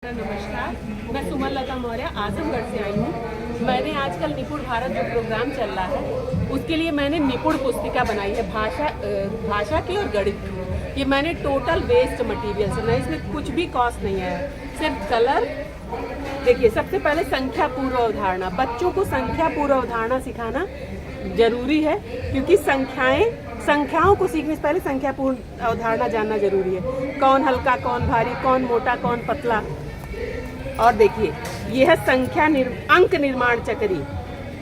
नमस्कार, मैं सुमन लता मौर्य आजमगढ़ से आई हूँ। मैंने आजकल निपुण भारत जो प्रोग्राम चल रहा है उसके लिए मैंने निपुण पुस्तिका बनाई है भाषा की और गणित की। ये मैंने टोटल वेस्ट मटेरियल से बनाई, इसमें कुछ भी कॉस्ट नहीं है, सिर्फ कलर। देखिए, सबसे पहले संख्या पूर्व अवधारणा। बच्चों को संख्या पूर्व अवधारणा सिखाना जरूरी है क्योंकि संख्याओं को सीखने से पहले संख्या पूर्ण अवधारणा जानना जरूरी है। कौन हल्का, कौन भारी, कौन मोटा, कौन पतला। और देखिए, यह है संख्या अंक निर्माण चक्री।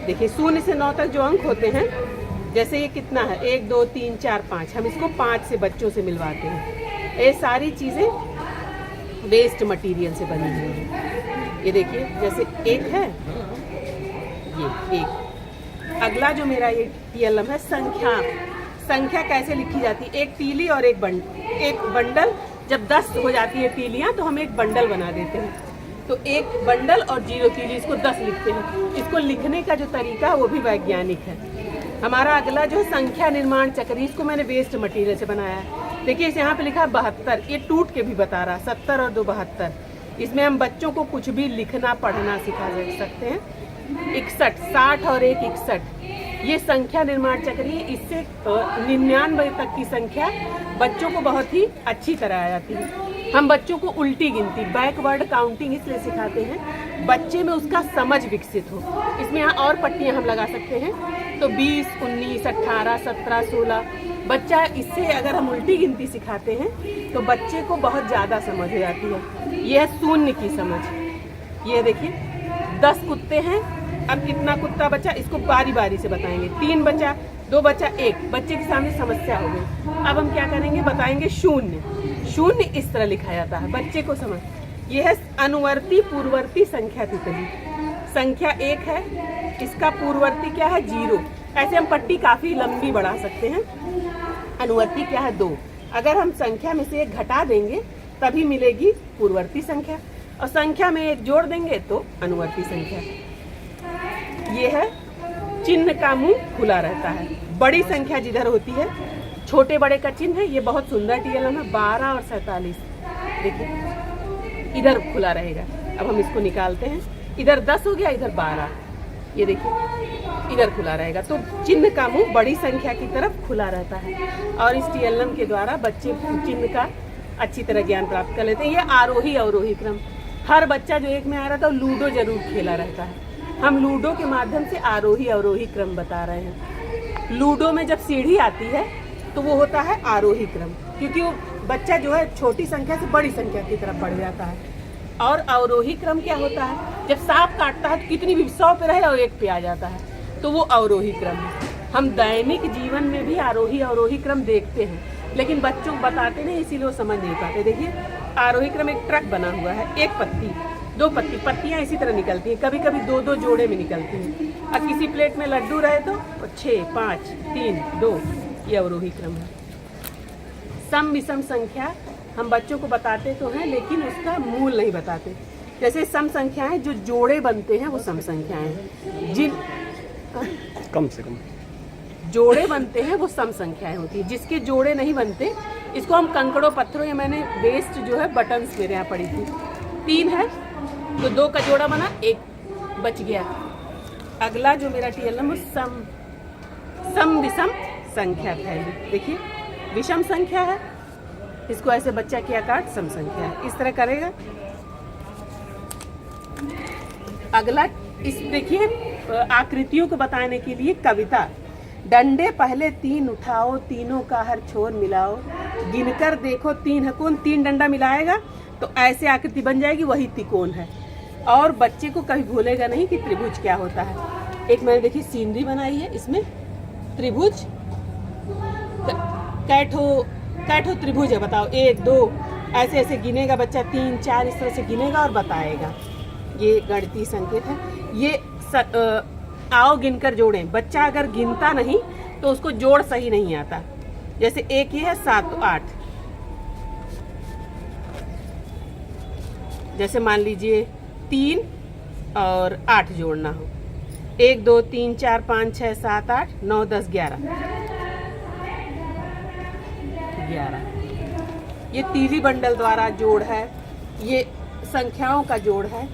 देखिए, 0 से 9 तक जो अंक होते हैं, जैसे ये कितना है 1 2 3 4 5, हम इसको 5 से बच्चों से मिलवाते हैं। ये सारी चीजें वेस्ट मटेरियल से बनी हुई है। ये देखिए, जैसे एक है, ये एक। अगला जो मेरा ये TLM है, संख्या कैसे लिखी जाती है। एक तीली और एक बंडल। जब 10 हो जाती है तीलियां तो हम एक बंडल बना देते हैं। तो एक बंडल और 0 तीली, इसको 10 लिखते हैं। इसको लिखने का जो तरीका है वो भी वैज्ञानिक है। हमारा अगला जो संख्या निर्माण चक्री, इसको मैंने वेस्ट मटेरियल से बनाया है। देखिए, इस यहाँ पे लिखा 72, ये टूट के भी बता रहा, 70 और 2 72। इसमें हम बच्चों को कुछ भी लिखना पढ़ना सिखा सकते हैं। 61, 60 और 1 61, ये संख्या निर्माण चक्री। इससे 99 तक की संख्या बच्चों को बहुत ही अच्छी तरह आ जाती है। हम बच्चों को उल्टी गिनती, बैकवर्ड काउंटिंग इसलिए सिखाते हैं बच्चे में उसका समझ विकसित हो। इसमें यहाँ और पट्टियाँ हम लगा सकते हैं, तो 20, 19, 18, 17, 16। बच्चा इससे अगर हम उल्टी गिनती सिखाते हैं तो बच्चे को बहुत ज़्यादा समझ हो जाती है। यह है शून्य की समझ। ये देखिए, 10 कुत्ते हैं, अब कितना कुत्ता बचा इसको बारी बारी से बताएंगे। 3 बचा, 2 बचा, 1। बच्चे के सामने समस्या हो गई। अब हम क्या करेंगे, बताएंगे शून्य इस तरह लिखा जाता है, बच्चे को समझ। यह है अनुवर्ती पूर्ववर्ती संख्या तितली। संख्या 1 है, इसका पूर्ववर्ती क्या है 0। ऐसे हम पट्टी काफी लंबी बढ़ा सकते हैं। अनुवर्ती क्या है 2। अगर हम संख्या में से 1 घटा देंगे तभी मिलेगी पूर्ववर्ती संख्या, और संख्या में 1 जोड़ देंगे तो अनुवर्ती संख्या। ये है चिन्ह का मुंह खुला रहता है। बड़ी संख्या जिधर होती है, छोटे बड़े का चिन्ह है। ये बहुत सुंदर TLM है, 12 और 47। देखिए, इधर खुला रहेगा। अब हम इसको निकालते हैं, इधर 10 हो गया, इधर 12। ये देखिए, इधर खुला रहेगा। तो चिन्ह का मुंह बड़ी संख्या की तरफ खुला रहता है। और इस TLM के द्वारा बच्चे चिन्ह का अच्छी तरह ज्ञान प्राप्त कर लेते हैं। ये आरोही अवरोही क्रम। हर बच्चा जो एक में आ रहा था लूडो जरूर खेला रहता है। हम लूडो के माध्यम से आरोही अवरोही क्रम बता रहे हैं। लूडो में जब सीढ़ी आती है तो वो होता है आरोही क्रम, क्योंकि वो बच्चा जो है छोटी संख्या से बड़ी संख्या की तरफ बढ़ जाता है। और अवरोही क्रम क्या होता है, जब सांप काटता है तो कितनी भी 100 पे रहे और 1 पे आ जाता है, तो वो अवरोही क्रम है। हम दैनिक जीवन में भी आरोही अवरोही क्रम देखते हैं, लेकिन बच्चों को बताते नहीं, इसीलिए वो समझ नहीं पाते। देखिए, आरोही क्रम एक ट्रक बना हुआ है, 1 पत्ती, 2 पत्ती, पत्तियाँ इसी तरह निकलती हैं, कभी कभी 2-2 जोड़े में निकलती हैं। और किसी प्लेट में लड्डू रहे तो 6, 5, 3, 2, ये अवरोही क्रम है। सम विषम संख्या हम बच्चों को बताते तो हैं, लेकिन उसका मूल नहीं बताते। जैसे सम संख्याएं जो जोड़े बनते हैं वो सम संख्याएं हैं। जिन कम से कम जोड़े बनते हैं वो सम संख्याएं होती है। जिसके जोड़े नहीं बनते, इसको हम कंकड़ों पत्थरों, या मैंने वेस्ट जो है बटन्स मेरे यहाँ पड़ी थी, 3 है तो 2 का जोड़ा बना, 1 बच गया। अगला जो मेरा TLM वो सम विषम संख्या फैली। देखिए, विषम संख्या है, इसको ऐसे बच्चा किया काट, सम संख्या है, इस तरह करेगा। अगला इस देखिए, आकृतियों को बताने के लिए कविता। डंडे पहले 3 उठाओ, तीनों का हर छोर मिलाओ, गिनकर देखो 3 है कौन, 3 डंडा मिलाएगा तो ऐसे आकृति बन जाएगी, वही त्रिकोण है। और बच्चे को कभी भूलेगा नहीं कि त्रिभुज क्या होता है। एक मैंने देखिए सीनरी बनाई है, इसमें त्रिभुज कैठो त्रिभुज है, बताओ 1 2 ऐसे ऐसे गिनेगा बच्चा, 3 4 इस तरह से गिनेगा और बताएगा। ये गणितीय संकेत है। ये आओ गिनकर जोड़ें। बच्चा अगर गिनता नहीं तो उसको जोड़ सही नहीं आता। जैसे 1 ये है, 7 तो 8। जैसे मान लीजिए 3 और 8 जोड़ना हो, 1 2 3 4 5 6 7 8 9 10 11। ये तीली बंडल द्वारा जोड़ है। ये संख्याओं का जोड़ है।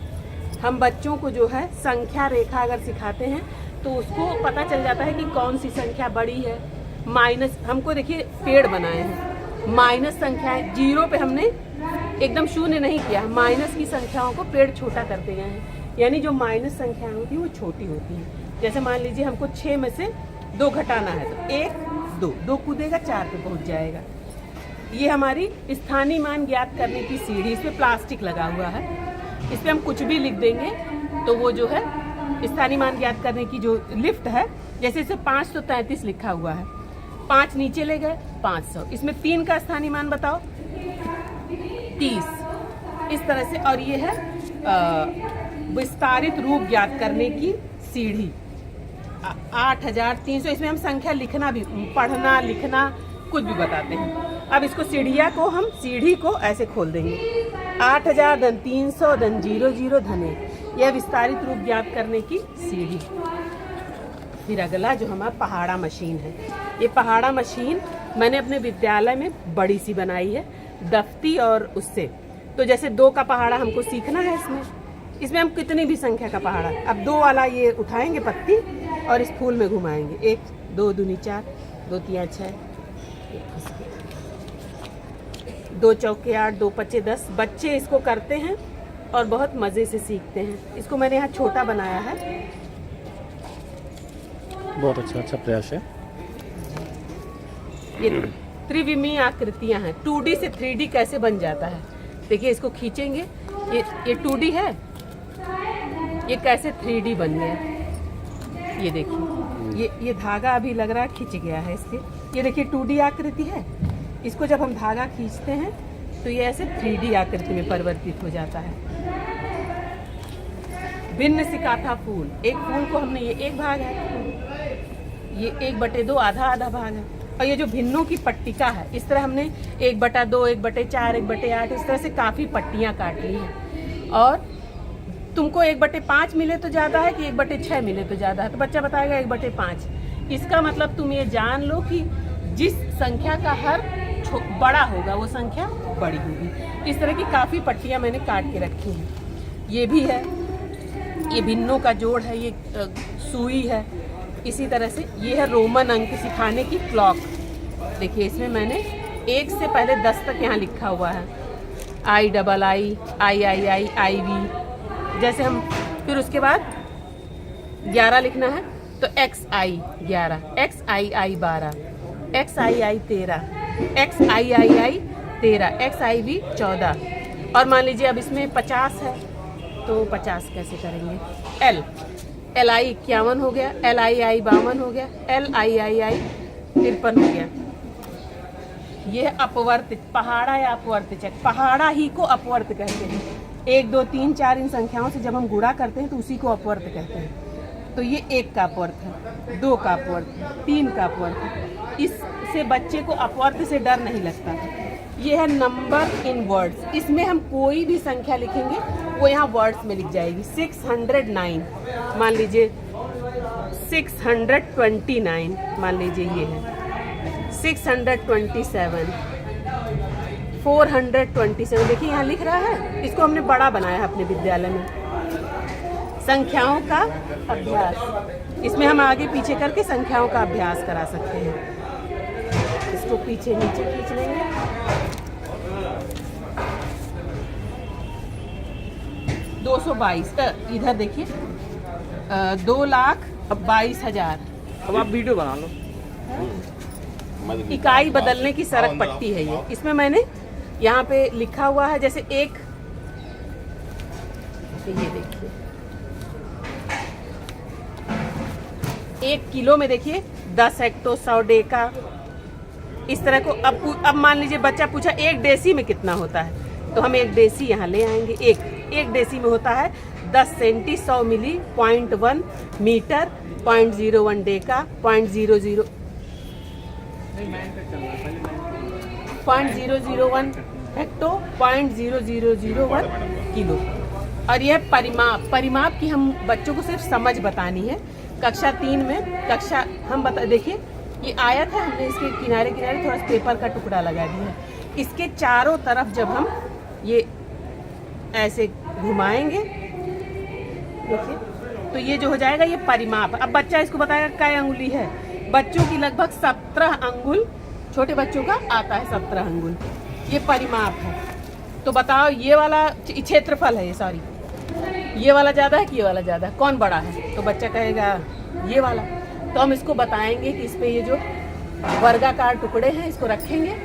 हम बच्चों को जो है संख्या रेखा अगर सिखाते हैं तो उसको पता चल जाता है कि कौन सी संख्या बड़ी है। माइनस, हमको देखिए पेड़ बनाए हैं, माइनस संख्याएं, जीरो पे हमने एकदम शून्य नहीं किया, माइनस की संख्याओं को पेड़ छोटा करते गए हैं। यानी जो माइनस संख्याएं होती हैं वो छोटी होती हैं। जैसे मान लीजिए हमको 6 में से 2 घटाना है तो 1 2 कूदेगा 4 पे पहुंच जाएगा। ये हमारी स्थानीय मान ज्ञात करने की सीढ़ी, इस पे प्लास्टिक लगा हुआ है, इस पे हम कुछ भी लिख देंगे तो वो जो है स्थानीय मान ज्ञात करने की जो लिफ्ट है, जैसे इसे 533 लिखा हुआ है, 5 नीचे ले गए 500, इसमें 3 का स्थानीय मान बताओ 30, इस तरह से। और ये है विस्तारित रूप ज्ञात करने की सीढ़ी 8300, इसमें हम संख्या लिखना भी, पढ़ना लिखना कुछ भी बताते हैं। अब इसको सीढ़ी को ऐसे खोल देंगे, 8000 धन 300 धन 00 धन 1, यह विस्तारित रूप ज्ञात करने की सीढ़ी। फिर अगला जो हमारा पहाड़ा मशीन है, ये पहाड़ा मशीन मैंने अपने विद्यालय में बड़ी सी बनाई है, दफ्ती और उससे। तो जैसे 2 का पहाड़ा हमको सीखना है, इसमें हम कितनी भी संख्या का पहाड़ा, अब 2 वाला ये उठाएंगे पत्ती और इस फूल में घुमाएंगे, 1 2 दूनी 4, 2 3 6, 2 चौके 8, 2 पचे 10। बच्चे इसको करते हैं और बहुत मज़े से सीखते हैं। इसको मैंने यहाँ छोटा बनाया है। बहुत अच्छा प्रयास है। ये त्रिविमीय आकृतियाँ हैं, 2D से 3D कैसे बन जाता है। देखिए इसको खींचेंगे, ये 2D है, ये कैसे 3D बन गया। ये देखिए, ये धागा अभी लग रहा है खिंच गया है इसके। ये देखिए 2D आकृति है, इसको जब हम धागा खींचते हैं तो ये ऐसे 3D आकृति में परिवर्तित हो जाता है। भिन्न सिकाथा फूल, एक फूल को हमने, ये एक भाग है, ये 1/2 आधा भाग है। और ये जो भिन्नों की पट्टिका है, इस तरह हमने 1/2, 1/4, 1/8, इस तरह से काफ़ी पट्टियाँ काट ली हैं। और तुमको 1/5 मिले तो ज़्यादा है कि 1/6 मिले तो ज़्यादा है, तो बच्चा बताएगा 1/5। इसका मतलब तुम ये जान लो कि जिस संख्या का हर बड़ा होगा वो संख्या बड़ी होगी। इस तरह की काफ़ी पट्टियाँ मैंने काट के रखी हैं। ये भी है, ये भिन्नों का जोड़ है, ये सुई है। इसी तरह से ये है रोमन अंक सिखाने की क्लॉक। देखिए इसमें मैंने 1 से पहले 10 तक यहाँ लिखा हुआ है, II, III, IV। जैसे हम फिर उसके बाद 11 लिखना है तो XI 11, XII 12, XII 13, XIII 13, XIV 14। और मान लीजिए अब इसमें 50 है तो 50 कैसे करेंगे, LI 51 हो गया, LII 52 हो गया, LIII 53 हो गया। ये अपवर्त, पहाड़ा या अपवर्त चक, पहाड़ा ही को अपवर्त कहते हैं। 1 2 3 4 इन संख्याओं से जब हम गुणा करते हैं तो उसी को अपवर्त कहते हैं। तो ये 1 का अपवर्त है, 2 का अपवर्त है, 3 का अपवर्त है। इससे बच्चे को अपवर्त से डर नहीं लगता। ये है नंबर इन वर्ड्स, इसमें हम कोई भी संख्या लिखेंगे वो यहाँ वर्ड्स में लिख जाएगी। 609 मान लीजिए, 629 मान लीजिए, ये है 627, 427। देखिए यहाँ लिख रहा है, इसको हमने बड़ा बनाया है अपने विद्यालय में। संख्याओं का अभ्यास, इसमें हम आगे पीछे करके संख्याओं का अभ्यास करा सकते हैं। इसको पीछे नीचे खींच लेंगे। इधर देखिए 2,22,000। अब आप वीडियो बना लो। इकाई बदलने की सड़क पट्टी है ये। इसमें मैंने यहाँ पे लिखा हुआ है, जैसे एक, ये देखिए 1 किलो में देखिए 10 हेक्टो 100 डेका, इस तरह को। अब मान लीजिए बच्चा पूछा 1 डेसी में कितना होता है, तो हम 1 डेसी यहाँ ले आएंगे। एक डेसी में होता है 10 सेंटी, 100 मिली, 0.1 मीटर, 0.01 डेका, 0.001 हेक्टो, 0.0001 किलो। और यह परिमाप की हम बच्चों को सिर्फ समझ बतानी है। कक्षा 3 में हम देखिए ये आयत है, हमने इसके किनारे किनारे थोड़ा सा पेपर का टुकड़ा लगा दिया है। इसके चारों तरफ जब हम ये ऐसे घुमाएंगे, देखिए, तो ये जो हो जाएगा ये परिमाप। अब बच्चा इसको बताएगा कै अंगुली है। बच्चों की लगभग 17 अंगुल, छोटे बच्चों का आता है 17 अंगुल, ये परिमाप है। तो बताओ ये वाला क्षेत्रफल है, ये सॉरी, ये वाला ज़्यादा है कि ये वाला ज़्यादा है, कौन बड़ा है? तो बच्चा कहेगा ये वाला। तो हम इसको बताएंगे कि इस पे ये जो वर्गाकार टुकड़े हैं इसको रखेंगे,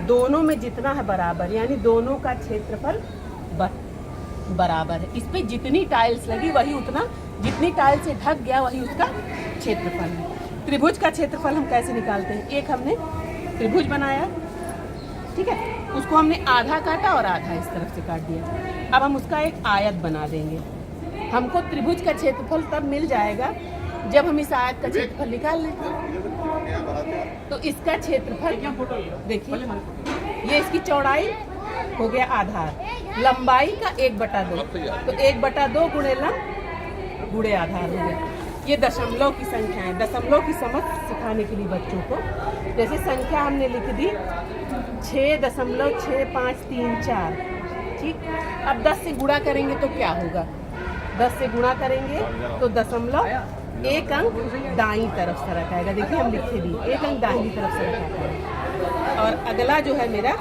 दोनों में जितना है बराबर, यानी दोनों का क्षेत्रफल बराबर है। इस पे जितनी टाइल्स लगी वही उतना, जितनी टाइल्स से ढक गया वही उसका क्षेत्रफल है। त्रिभुज का क्षेत्रफल हम कैसे निकालते हैं? एक हमने त्रिभुज बनाया, ठीक है, उसको हमने आधा काटा और आधा इस तरफ से काट दिया। अब हम उसका एक आयत बना देंगे। हमको त्रिभुज का क्षेत्रफल तब मिल जाएगा जब हम इस आयत का क्षेत्रफल निकाल लें। तो इसका क्षेत्रफल देखिए, ये इसकी चौड़ाई हो गया आधार, लंबाई का 1/2, तो 1/2 गुणे लंब गुणे आधार हो गया। ये दशमलव की संख्या है, दशमलव की समझ सिखाने के लिए बच्चों को। जैसे संख्या हमने लिख दी 6.6534, ठीक। अब 10 से गुणा करेंगे तो क्या होगा? 10 से गुणा करेंगे तो दशमलव एक अंक दाईं तरफ से रखाएगा। देखिए हम लिखे भी एक अंक दाहिनी तरफ से रखा है। और अगला जो है मेरा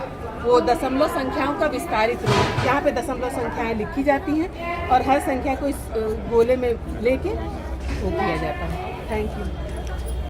वो दशमलव संख्याओं का विस्तारित रूप, यहाँ पे दशमलव संख्याएं लिखी जाती हैं और हर संख्या को इस गोले में लेके वो किया जाता है। Thank you.